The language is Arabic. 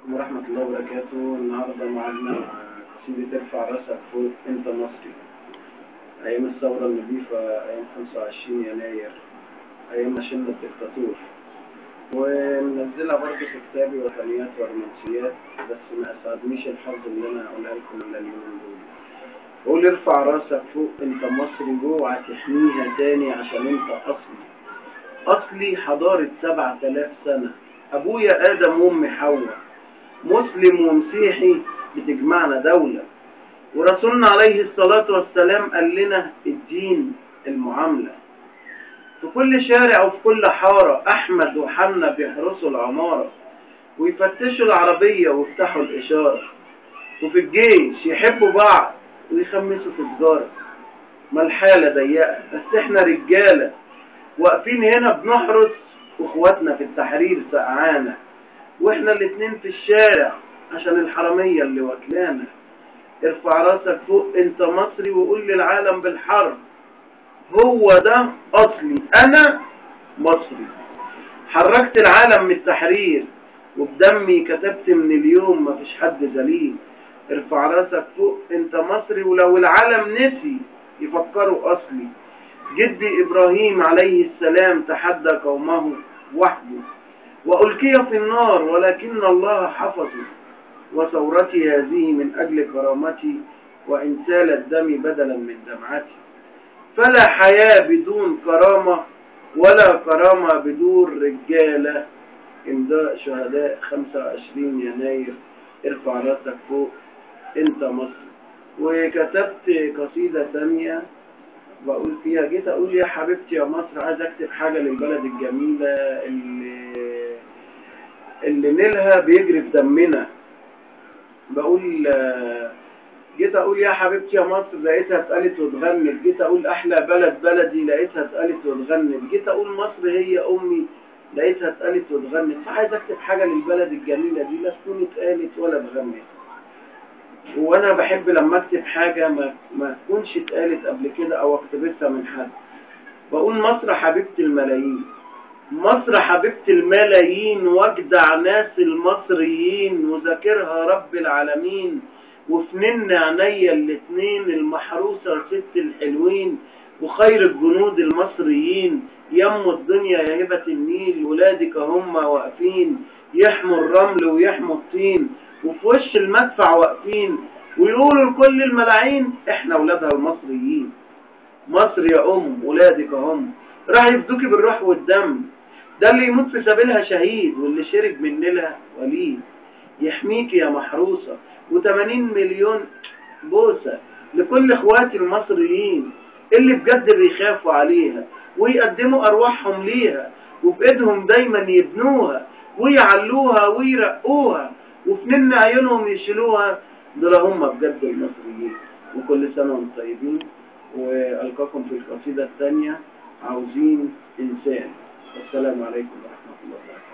عليكم ورحمة الله وبركاته. النهاردة معانا قصيدة ارفع راسك فوق انت مصري، أيام الثورة النظيفة، أيام 25 يناير، أيام ما شلنا الدكتاتور. ومنزلها برضه في كتابي وثنيات ورومانسيات، بس ما أسعدنيش الحظ اللي أنا أقولها لكم إلا اليومين دول. قول ارفع راسك فوق انت مصري، جوع تحميها تاني عشان انت أصلي حضارة 7000 سنة، أبويا آدم وأمي حواء، مسلم ومسيحي بتجمعنا دولة، ورسولنا عليه الصلاة والسلام قال لنا الدين المعاملة. في كل شارع وفي كل حارة أحمد وحنا بيحرسوا العمارة، ويفتشوا العربية ويفتحوا الإشارة، وفي الجيش يحبوا بعض ويخمسوا في سجارة. ما الحالة ضيقة بس احنا رجالة واقفين هنا بنحرس، واخواتنا في التحرير سقعانة، واحنا الاتنين في الشارع عشان الحرامية اللي واكلانا. ارفع راسك فوق انت مصري، وقول للعالم بالحرب هو ده اصلي، انا مصري. حركت العالم من التحرير، وبدمي كتبت من اليوم مفيش حد ذليل. ارفع راسك فوق انت مصري، ولو العالم نسي يفكروا اصلي. جدي ابراهيم عليه السلام تحدى قومه وحده، وألقي في النار ولكن الله حفظه. وثورتي هذه من أجل كرامتي، وإن سال الدم بدلا من دمعتي. فلا حياة بدون كرامة، ولا كرامة بدون رجالة. إمضاء شهداء 25 يناير. ارفع راسك فوق انت مصر. وكتبت قصيدة ثانية بقول فيها، جيت أقول يا حبيبتي يا مصر، عايز أكتب حاجة للبلد الجميلة اللي نيلها بيجري في دمنا. بقول جيت اقول يا حبيبتي يا مصر، لقيتها اتقالت واتغنت. جيت اقول احلى بلد بلدي، لقيتها اتقالت واتغنت. جيت اقول مصر هي امي، لقيتها اتقالت واتغنت. فعايز اكتب حاجه للبلد الجميله دي، لا تكون اتقالت ولا اتغنت. وانا بحب لما اكتب حاجه ما تكونش اتقالت قبل كده او اقتبسها من حد. بقول مصر حبيبه الملايين، مصر حبيبة الملايين، واجدع ناس المصريين، وذاكرها رب العالمين. وفنن عينيا الاتنين، المحروسة ست الحلوين، وخير الجنود المصريين. يموا الدنيا يا هبة النيل، ولادك هم واقفين يحموا الرمل ويحموا الطين، وفي وش المدفع واقفين، ويقولوا لكل الملاعين احنا ولادها المصريين. مصر يا ولادك هم راح يفدوكي بالروح والدم. ده اللي يموت في سبيلها شهيد، واللي شرب من نيلها وليد. يحميكي يا محروسة، و80 مليون بوسة لكل اخواتي المصريين اللي بجد بيخافوا عليها، ويقدموا ارواحهم ليها، وفي ايدهم دايما يبنوها ويعلوها ويرقوها، وفي نن عيونهم يشيلوها. دول هم بجد المصريين. وكل سنة وانتم طيبين. والقاكم في القصيدة الثانية، عاوزين إنسان. والسلام عليكم ورحمة الله وبركاته.